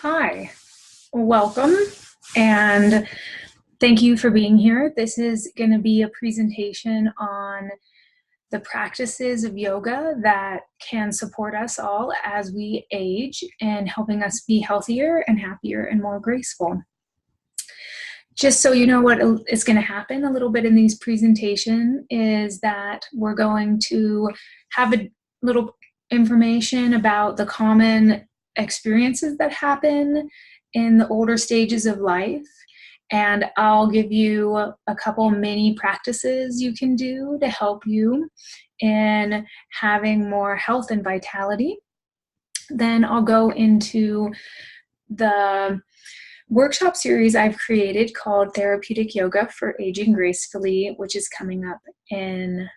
Hi, welcome, and thank you for being here. This is going to be a presentation on the practices of yoga that can support us all as we age and helping us be healthier and happier and more graceful. Just so you know what is going to happen a little bit in these presentations is that we're going to have a little information about the common experiences that happen in the older stages of life, and I'll give you a couple mini practices you can do to help you in having more health and vitality. Then I'll go into the workshop series I've created called Therapeutic Yoga for Aging Gracefully, which is coming up in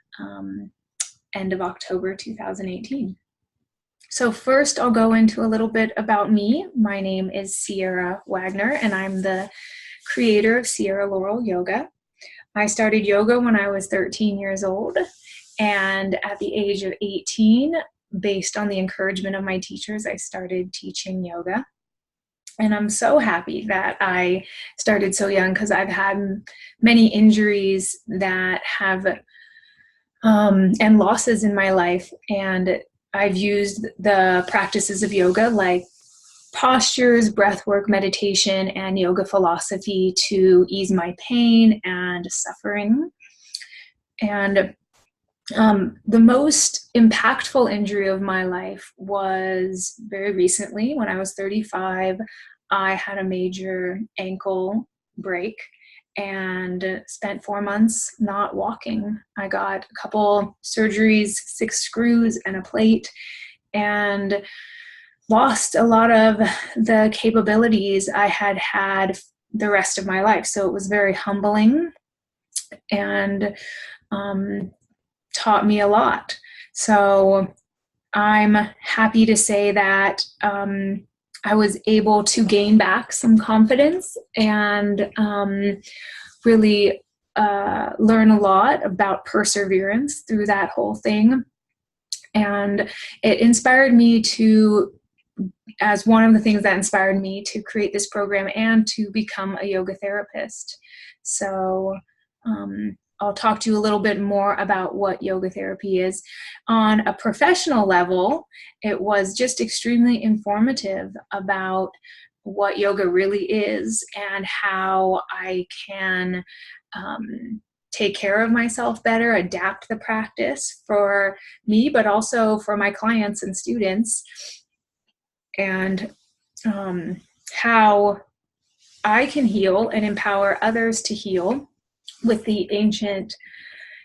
end of October 2018. So first I'll go into a little bit about me. My name is Sierra Wagner, and I'm the creator of Sierra Laurel Yoga. I started yoga when I was 13 years old, and at the age of 18, based on the encouragement of my teachers, I started teaching yoga. And I'm so happy that I started so young because I've had many injuries that have and losses in my life, and I've used the practices of yoga like postures, breath work, meditation, and yoga philosophy to ease my pain and suffering. And the most impactful injury of my life was very recently. When I was 35, I had a major ankle break and spent 4 months not walking. I got a couple surgeries, 6 screws and a plate, and lost a lot of the capabilities I had had the rest of my life. So it was very humbling and taught me a lot. So I'm happy to say that I was able to gain back some confidence and really learn a lot about perseverance through that whole thing. And it inspired me to, as one of the things that inspired me to create this program and to become a yoga therapist. So I'll talk to you a little bit more about what yoga therapy is. On a professional level, it was just extremely informative about what yoga really is and how I can take care of myself better, adapt the practice for me, but also for my clients and students, and how I can heal and empower others to heal with the ancient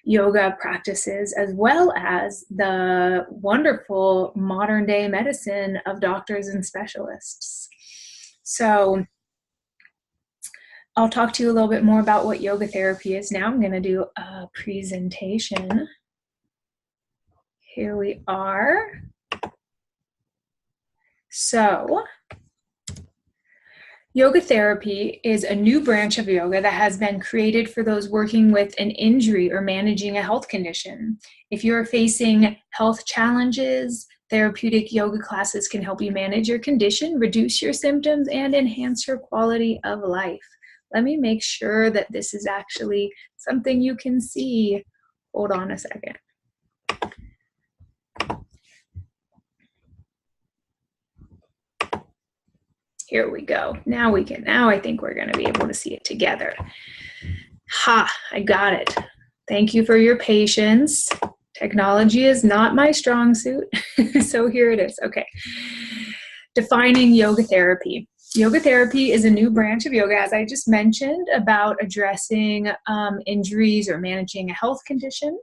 yoga practices, as well as the wonderful modern day medicine of doctors and specialists. So I'll talk to you a little bit more about what yoga therapy is now. I'm going to do a presentation. Here we are. So yoga therapy is a new branch of yoga that has been created for those working with an injury or managing a health condition. If you're facing health challenges, therapeutic yoga classes can help you manage your condition, reduce your symptoms, and enhance your quality of life. Let me make sure that this is actually something you can see. Hold on a second. Here we go. Now I think we're going to be able to see it together. Ha, I got it. Thank you for your patience. Technology is not my strong suit. So here it is. Okay. Defining yoga therapy. Yoga therapy is a new branch of yoga, as I just mentioned, about addressing injuries or managing a health condition.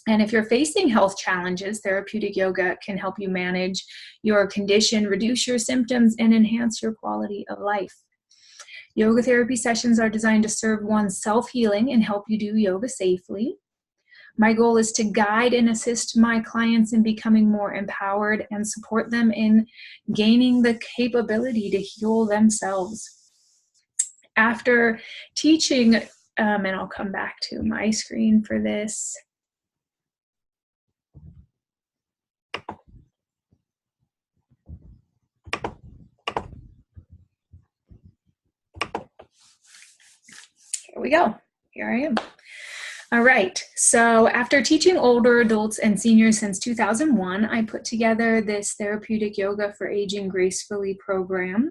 And if you're facing health challenges, therapeutic yoga can help you manage your condition, reduce your symptoms, and enhance your quality of life. Yoga therapy sessions are designed to serve one's self-healing and help you do yoga safely. My goal is to guide and assist my clients in becoming more empowered and support them in gaining the capability to heal themselves. After teaching, and I'll come back to my screen for this. Here we go. Here I am. All right. So after teaching older adults and seniors since 2001, I put together this Therapeutic Yoga for Aging Gracefully program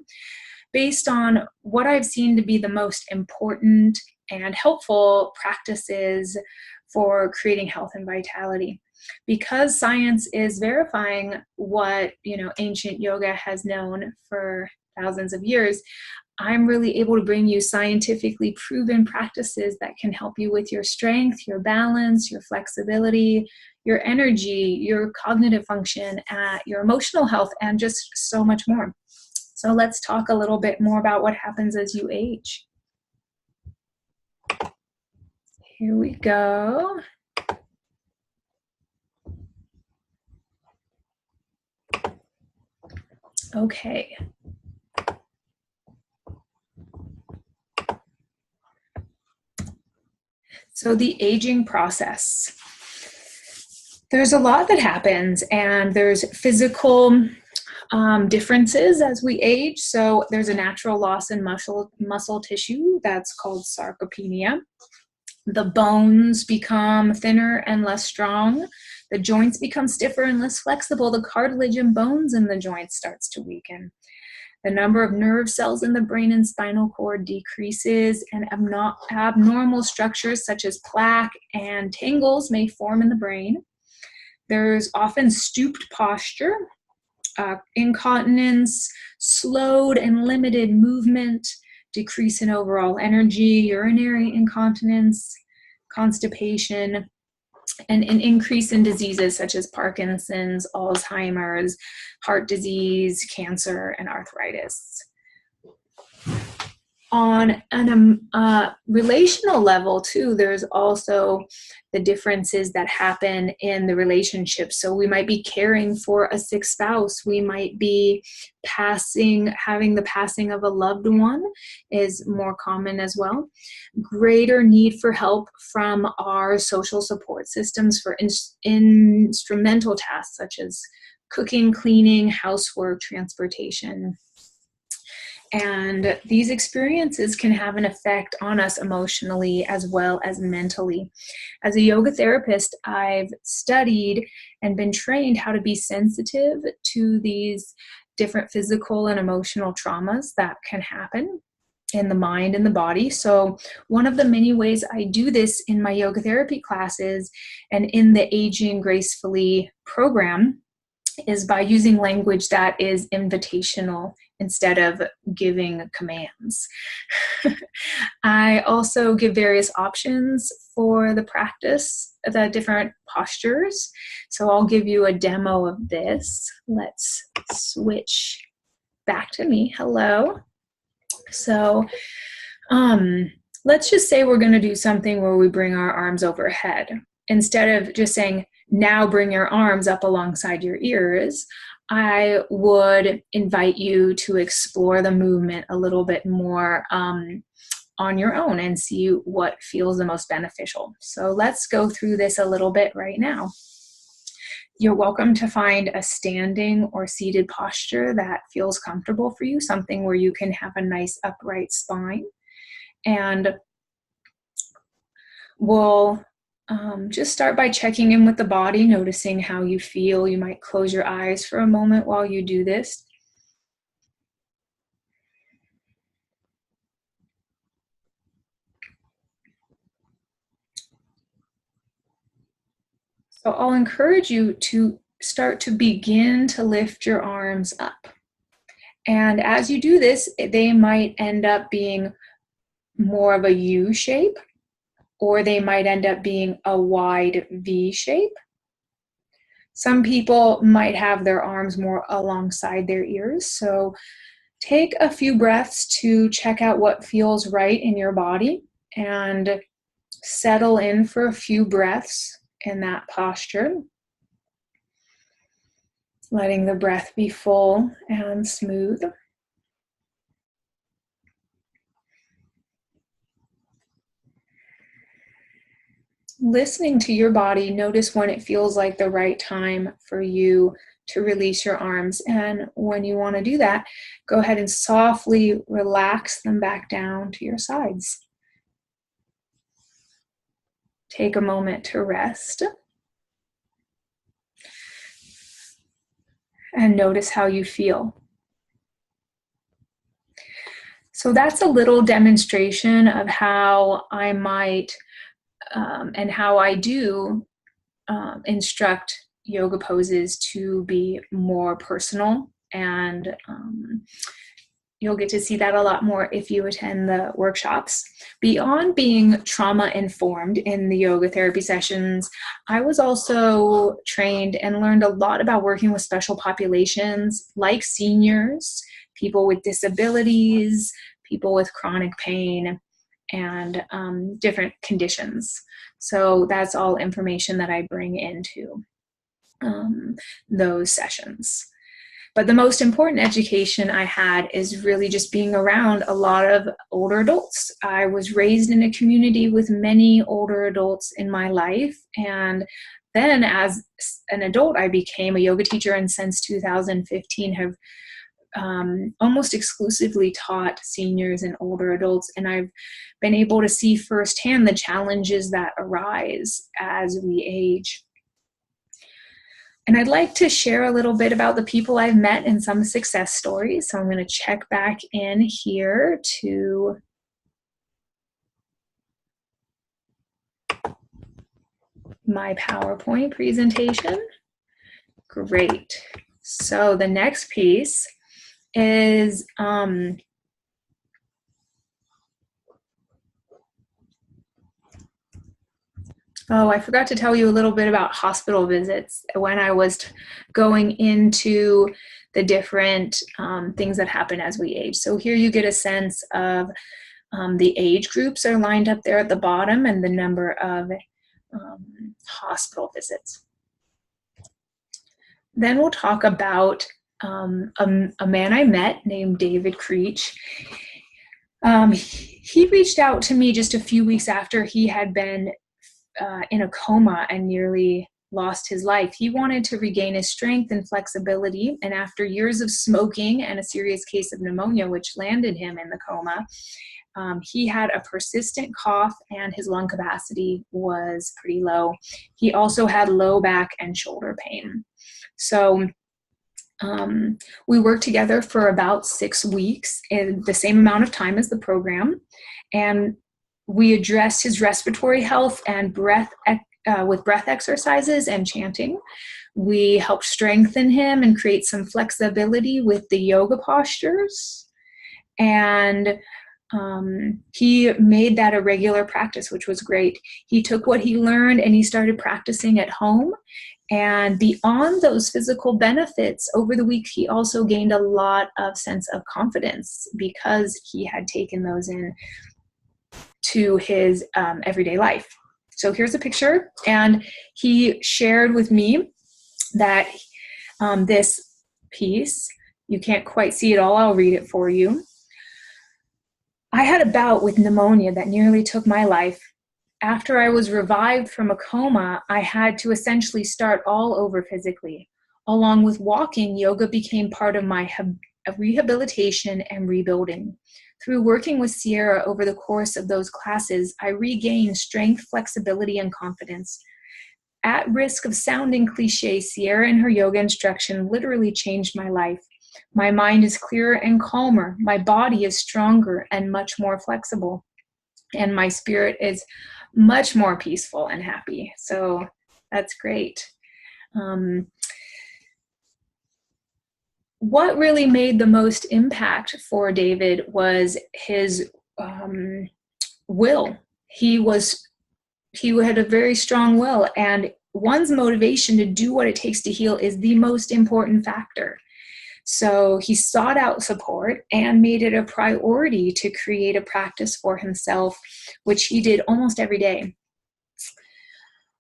based on what I've seen to be the most important and helpful practices for creating health and vitality. Because science is verifying what, ancient yoga has known for thousands of years, I'm really able to bring you scientifically proven practices that can help you with your strength, your balance, your flexibility, your energy, your cognitive function, your emotional health, and just so much more. So let's talk a little bit more about what happens as you age. Here we go. Okay. So the aging process. There's a lot that happens, and there's physical differences as we age. So there's a natural loss in muscle tissue that's called sarcopenia. The bones become thinner and less strong. The joints become stiffer and less flexible. The cartilage and bones in the joints starts to weaken. The number of nerve cells in the brain and spinal cord decreases, and abnormal structures such as plaque and tangles may form in the brain. There's often stooped posture, incontinence, slowed and limited movement, decrease in overall energy, urinary incontinence, constipation, and an increase in diseases such as Parkinson's, Alzheimer's, heart disease, cancer, and arthritis. On a relational level, too, there's also the differences that happen in the relationship. So we might be caring for a sick spouse. We might be having the passing of a loved one is more common as well. Greater need for help from our social support systems for instrumental tasks such as cooking, cleaning, housework, transportation. And these experiences can have an effect on us emotionally as well as mentally. As a yoga therapist, I've studied and been trained how to be sensitive to these different physical and emotional traumas that can happen in the mind and the body. So one of the many ways I do this in my yoga therapy classes and in the Aging Gracefully program is by using language that is invitational instead of giving commands. I also give various options for the practice, the different postures. So I'll give you a demo of this. Let's switch back to me. Hello. So let's just say we're going to do something where we bring our arms overhead. Instead of just saying, now bring your arms up alongside your ears, I would invite you to explore the movement a little bit more on your own and see what feels the most beneficial. So let's go through this a little bit right now. You're welcome to find a standing or seated posture that feels comfortable for you, something where you can have a nice upright spine. And we'll just start by checking in with the body, noticing how you feel. You might close your eyes for a moment while you do this. So I'll encourage you to start to begin to lift your arms up. And as you do this, they might end up being more of a U shape, or they might end up being a wide V shape. Some people might have their arms more alongside their ears. So take a few breaths to check out what feels right in your body and settle in for a few breaths in that posture. Letting the breath be full and smooth. Listening to your body, notice when it feels like the right time for you to release your arms. And when you want to do that, go ahead and softly relax them back down to your sides. take a moment to rest and notice how you feel. So that's a little demonstration of how I might and how I do instruct yoga poses to be more personal, and you'll get to see that a lot more if you attend the workshops. Beyond being trauma-informed in the yoga therapy sessions, I was also trained and learned a lot about working with special populations like seniors, people with disabilities, people with chronic pain, and different conditions. So that's all information that I bring into those sessions. But the most important education I had is really just being around a lot of older adults. I was raised in a community with many older adults in my life. And then as an adult, I became a yoga teacher, and since 2015 have almost exclusively taught seniors and older adults. And I've been able to see firsthand the challenges that arise as we age. And I'd like to share a little bit about the people I've met and some success stories. So I'm going to check back in here to my PowerPoint presentation. Great. So the next piece is oh, I forgot to tell you a little bit about hospital visits when I was going into the different things that happen as we age. So here you get a sense of the age groups are lined up there at the bottom and the number of hospital visits. Then we'll talk about a man I met named David Creech. He reached out to me just a few weeks after he had been in a coma and nearly lost his life. He wanted to regain his strength and flexibility, and after years of smoking and a serious case of pneumonia, which landed him in the coma, he had a persistent cough and his lung capacity was pretty low. He also had low back and shoulder pain. So we worked together for about 6 weeks in the same amount of time as the program, and we addressed his respiratory health and breath with breath exercises and chanting. We helped strengthen him and create some flexibility with the yoga postures. And he made that a regular practice, which was great. He took what he learned and he started practicing at home. And beyond those physical benefits, over the week, he also gained a lot of sense of confidence because he had taken those in to his everyday life. So here's a picture, and he shared with me that this piece, you can't quite see it all, I'll read it for you. I had a bout with pneumonia that nearly took my life. After I was revived from a coma, I had to essentially start all over physically. Along with walking, yoga became part of my rehabilitation and rebuilding. Through working with Sierra over the course of those classes, I regained strength, flexibility, and confidence. At risk of sounding cliche, Sierra and her yoga instruction literally changed my life. My mind is clearer and calmer. My body is stronger and much more flexible. And my spirit is much more peaceful and happy. So that's great. What really made the most impact for David was his will. He had a very strong will, and one's motivation to do what it takes to heal is the most important factor. So he sought out support and made it a priority to create a practice for himself, which he did almost every day.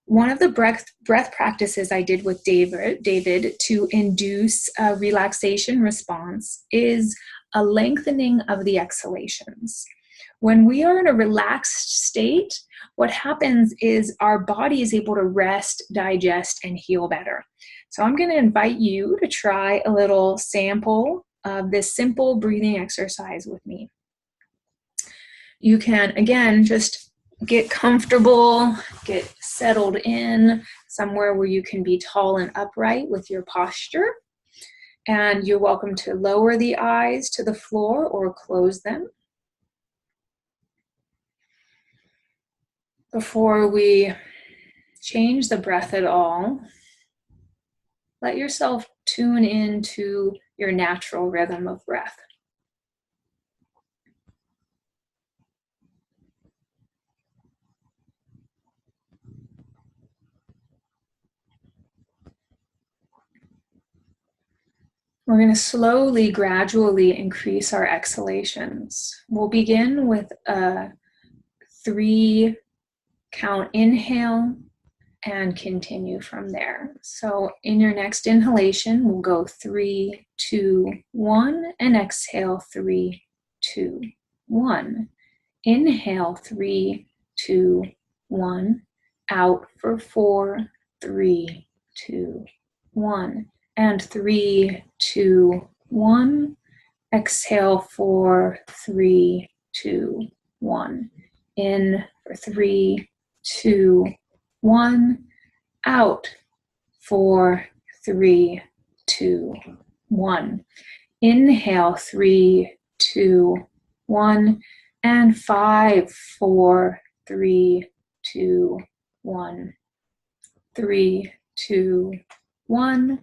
One of the breath practices I did with David to induce a relaxation response is a lengthening of the exhalations. When we are in a relaxed state, what happens is our body is able to rest, digest, and heal better. So I'm going to invite you to try a little sample of this simple breathing exercise with me. You can, again, just get comfortable, get settled in somewhere where you can be tall and upright with your posture. And you're welcome to lower the eyes to the floor or close them. Before we change the breath at all, let yourself tune into your natural rhythm of breath. We're going to slowly, gradually increase our exhalations. We'll begin with a 3 count inhale and continue from there. So in your next inhalation, we'll go 3, 2, 1, and exhale 3, 2, 1. Inhale 3, 2, 1. Out for 4, 3, 2, 1. And 3, 2, 1. Exhale 4, 3, 2, 1. In for 3, 2, 1. Out 4, 3, 2, 1. Inhale 3, 2, 1. And 5, 4, 3, 2, 1. 3, 2, 1.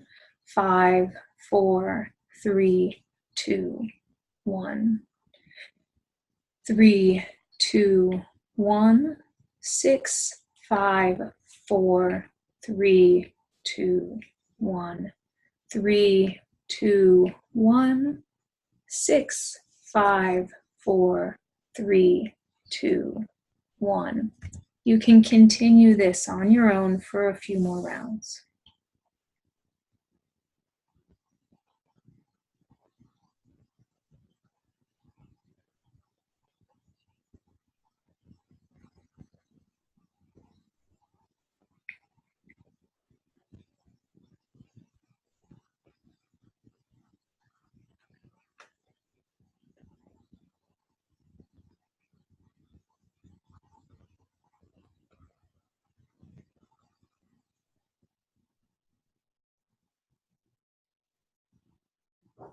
5, 4, 3, 2, 1. 3, 2, 1. 6, 5, 4, 3, 2, 1. 3, 2, 1. 6, 5, 4, 3, 2, 1. You can continue this on your own for a few more rounds.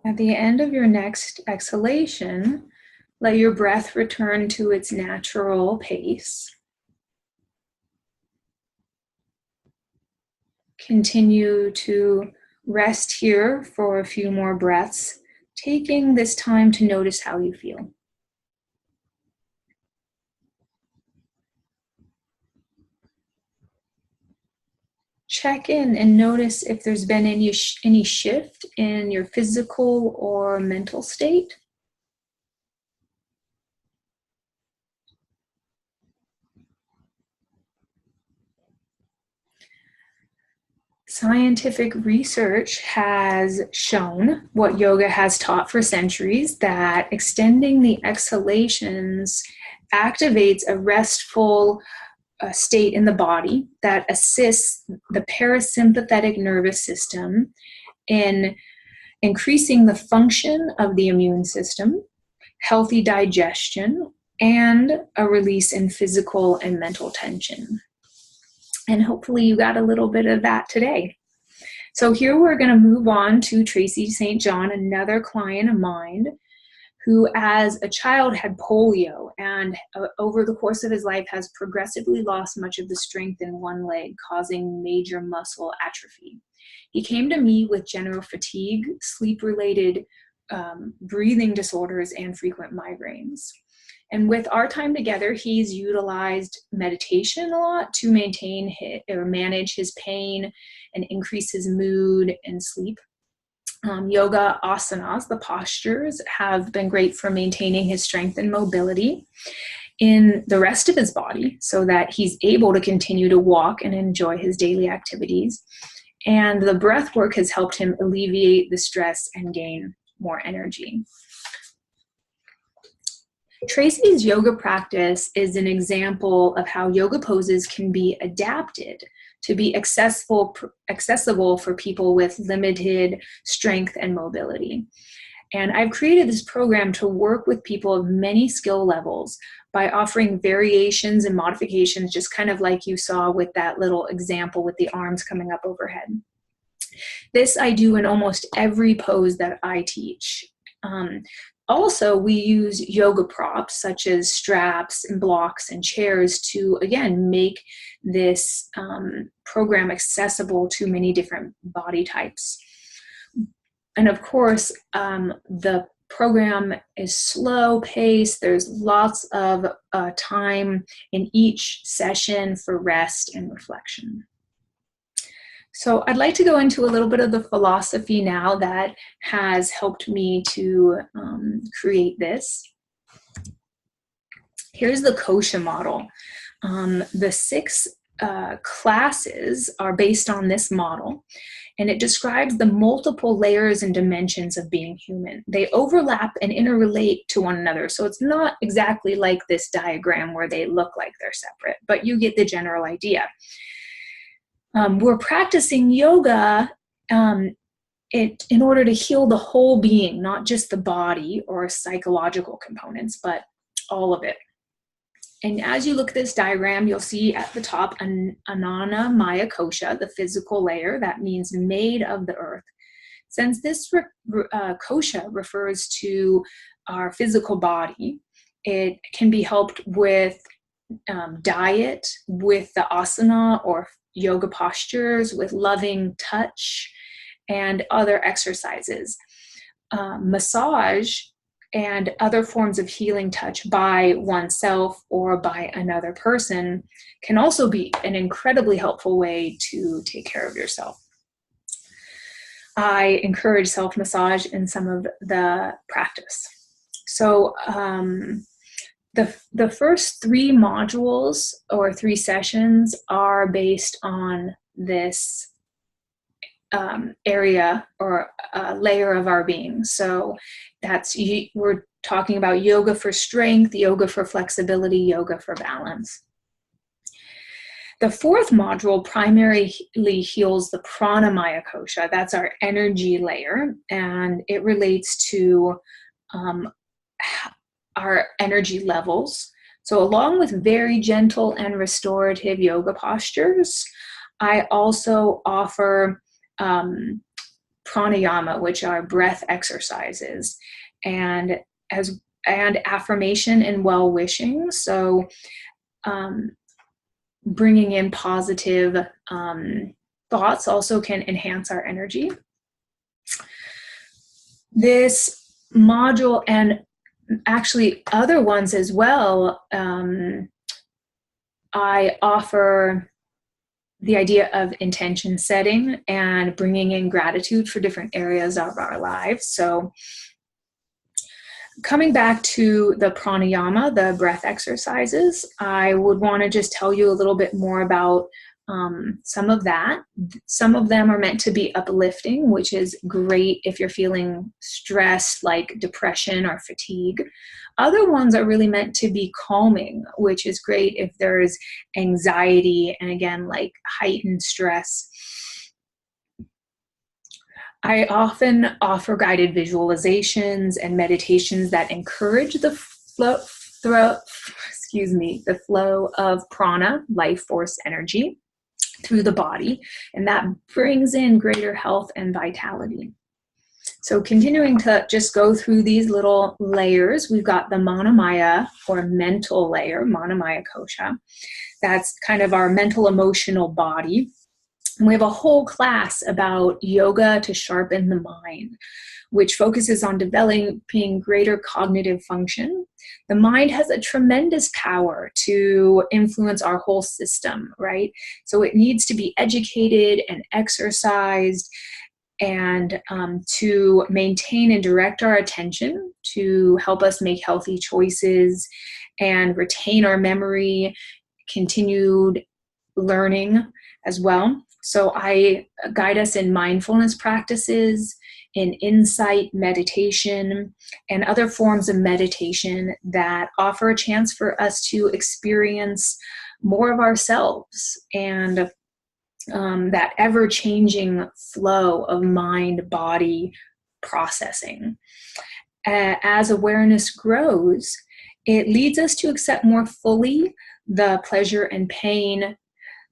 At the end of your next exhalation, let your breath return to its natural pace. Continue to rest here for a few more breaths, taking this time to notice how you feel. Check in and notice if there's been any shift in your physical or mental state. Scientific research has shown what yoga has taught for centuries, that extending the exhalations activates a restful state in the body that assists the parasympathetic nervous system in increasing the function of the immune system, healthy digestion, and a release in physical and mental tension. And hopefully you got a little bit of that today. So here we're going to move on to Tracy St. John, another client of mine who as a child had polio and over the course of his life has progressively lost much of the strength in one leg, causing major muscle atrophy. He came to me with general fatigue, sleep-related breathing disorders, and frequent migraines. And with our time together, he's utilized meditation a lot to maintain or manage his pain and increase his mood and sleep. Yoga asanas, the postures, have been great for maintaining his strength and mobility in the rest of his body so that he's able to continue to walk and enjoy his daily activities. And the breath work has helped him alleviate the stress and gain more energy. Tracy's yoga practice is an example of how yoga poses can be adapted to be accessible for people with limited strength and mobility. And I've created this program to work with people of many skill levels by offering variations and modifications, just kind of like you saw with that little example with the arms coming up overhead. This I do in almost every pose that I teach. Also, we use yoga props such as straps and blocks and chairs to, again, make this program accessible to many different body types. And of course, the program is slow paced. There's lots of time in each session for rest and reflection. So I'd like to go into a little bit of the philosophy now that has helped me to create this. Here's the kosha model. The 6 classes are based on this model, and it describes the multiple layers and dimensions of being human. They overlap and interrelate to one another, so it's not exactly like this diagram where they look like they're separate, but you get the general idea. We're practicing yoga in order to heal the whole being, not just the body or psychological components, but all of it. And as you look at this diagram, you'll see at the top Anana Maya Kosha, the physical layer, that means made of the earth. Since this kosha refers to our physical body, it can be helped with diet, with the asana or yoga postures, with loving touch, and other exercises. Massage and other forms of healing touch by oneself or by another person can also be an incredibly helpful way to take care of yourself. I encourage self-massage in some of the practice. So the first 3 modules or 3 sessions are based on this area or layer of our being. So we're talking about yoga for strength, yoga for flexibility, yoga for balance. The 4th module primarily heals the pranamaya kosha. That's our energy layer, and it relates to our energy levels. So along with very gentle and restorative yoga postures, I also offer pranayama, which are breath exercises, and affirmation and well-wishing. So bringing in positive thoughts also can enhance our energy. This module, and actually other ones as well, I offer the idea of intention setting and bringing in gratitude for different areas of our lives. So coming back to the pranayama, the breath exercises, I would want to just tell you a little bit more about some of that. Some of them are meant to be uplifting, which is great if you're feeling stressed, like depression or fatigue. Other ones are really meant to be calming, which is great if there's anxiety and, again, like heightened stress. I often offer guided visualizations and meditations that encourage the flow of prana, life force energy, through the body, and that brings in greater health and vitality. So continuing to just go through these little layers, we've got the manamaya, or mental layer, manamaya kosha. That's kind of our mental emotional body. And we have a whole class about yoga to sharpen the mind, which focuses on developing greater cognitive function. The mind has a tremendous power to influence our whole system, right? So it needs to be educated and exercised, and to maintain and direct our attention to help us make healthy choices and retain our memory, continued learning as well. So I guide us in mindfulness practices, in insight meditation, and other forms of meditation that offer a chance for us to experience more of ourselves and that ever-changing flow of mind, body, processing. As awareness grows, it leads us to accept more fully the pleasure and pain,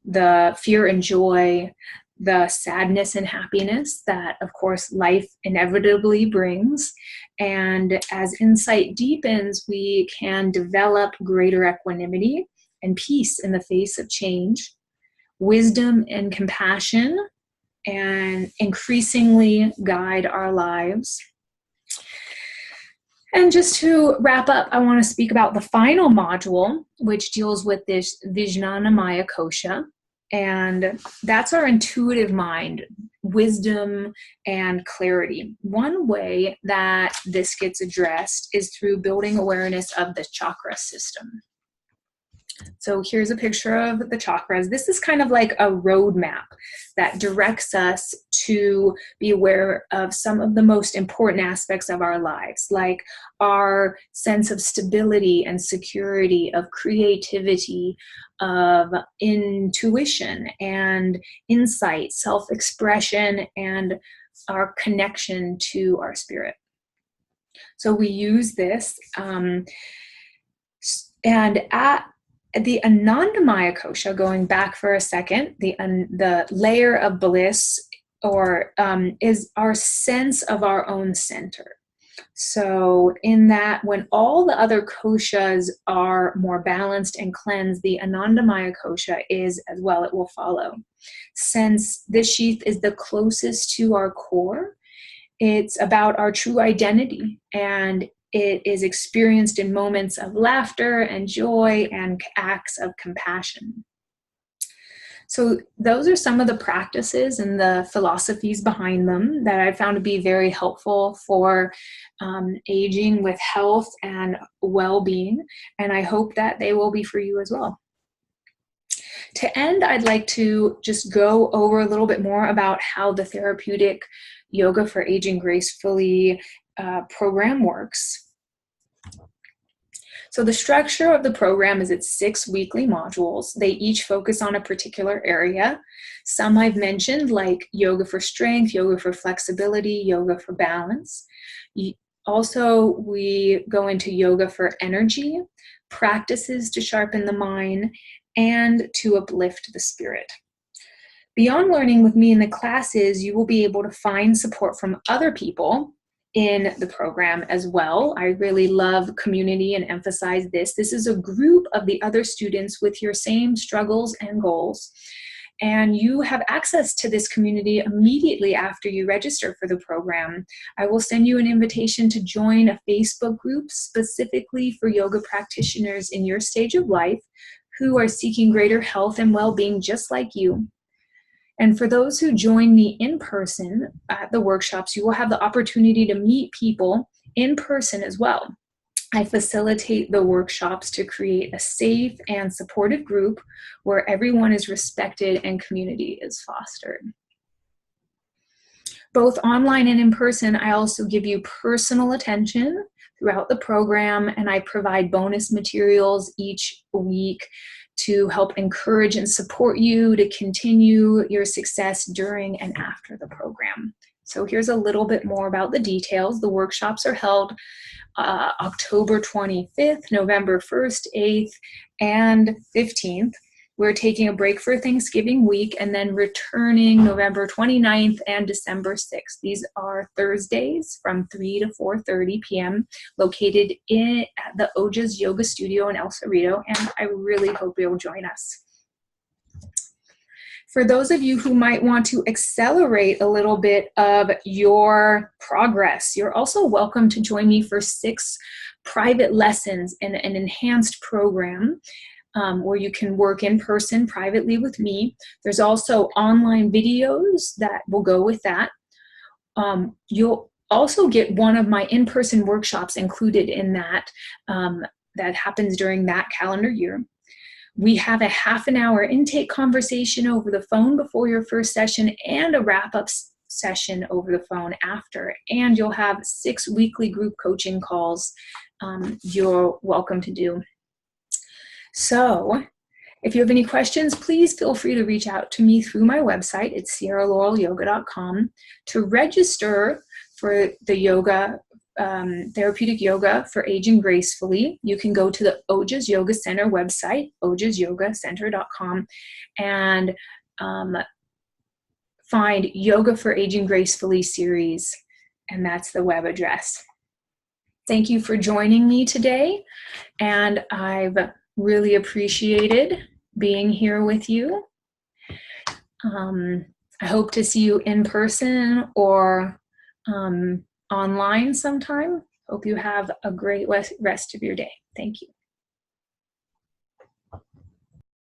the fear and joy, the sadness and happiness that, of course, life inevitably brings. And as insight deepens, we can develop greater equanimity and peace in the face of change, wisdom and compassion, and increasingly guide our lives. And just to wrap up, I want to speak about the final module, which deals with this Vijnanamaya Kosha. And that's our intuitive mind, wisdom, and clarity. One way that this gets addressed is through building awareness of the chakra system. So here's a picture of the chakras. This is kind of like a roadmap that directs us to be aware of some of the most important aspects of our lives, like our sense of stability and security, of creativity, of intuition and insight, self-expression, and our connection to our spirit. So we use this, and at the Anandamaya Kosha, going back for a second, the layer of bliss is our sense of our own center. So in that, when all the other koshas are more balanced and cleansed, the Anandamaya Kosha is as well, it will follow. Since this sheath is the closest to our core, it's about our true identity, and it is experienced in moments of laughter and joy and acts of compassion. So those are some of the practices and the philosophies behind them that I found to be very helpful for aging with health and well-being, and I hope that they will be for you as well. To end, I'd like to just go over a little bit more about how the Therapeutic Yoga for Aging Gracefully program works. So the structure of the program is it's 6 weekly modules. They each focus on a particular area. Some I've mentioned, like yoga for strength, yoga for flexibility, yoga for balance. Also, we go into yoga for energy, practices to sharpen the mind, and to uplift the spirit. Beyond learning with me in the classes, you will be able to find support from other people in the program as well. I really love community and emphasize this. This is a group of the other students with your same struggles and goals. And you have access to this community immediately after you register for the program. I will send you an invitation to join a Facebook group specifically for yoga practitioners in your stage of life who are seeking greater health and well-being just like you. And for those who join me in person at the workshops, you will have the opportunity to meet people in person as well. I facilitate the workshops to create a safe and supportive group where everyone is respected and community is fostered. Both online and in person, I also give you personal attention throughout the program, and I provide bonus materials each week to help encourage and support you to continue your success during and after the program. So here's a little bit more about the details. The workshops are held October 25th, November 1st, 8th, and 15th. We're taking a break for Thanksgiving week and then returning November 29th and December 6th. These are Thursdays from 3 to 4:30 p.m. located at the Oja's Yoga Studio in El Cerrito, and I really hope you'll join us. For those of you who might want to accelerate a little bit of your progress, you're also welcome to join me for 6 private lessons in an enhanced program where you can work in person privately with me. There's also online videos that will go with that. You'll also get one of my in-person workshops included in that. That happens during that calendar year. We have a half-an-hour intake conversation over the phone before your first session and a wrap-up session over the phone after. And you'll have 6 weekly group coaching calls you're welcome to do. So if you have any questions, please feel free to reach out to me through my website. It's sierralaurelyoga.com. To register for the yoga, therapeutic yoga for aging gracefully, you can go to the Ojas Yoga Center website, ojasyogacenter.com, and find Yoga for Aging Gracefully series, and that's the web address. Thank you for joining me today, and I've really appreciated being here with you. I hope to see you in person or online sometime. Hope you have a great rest of your day. Thank you.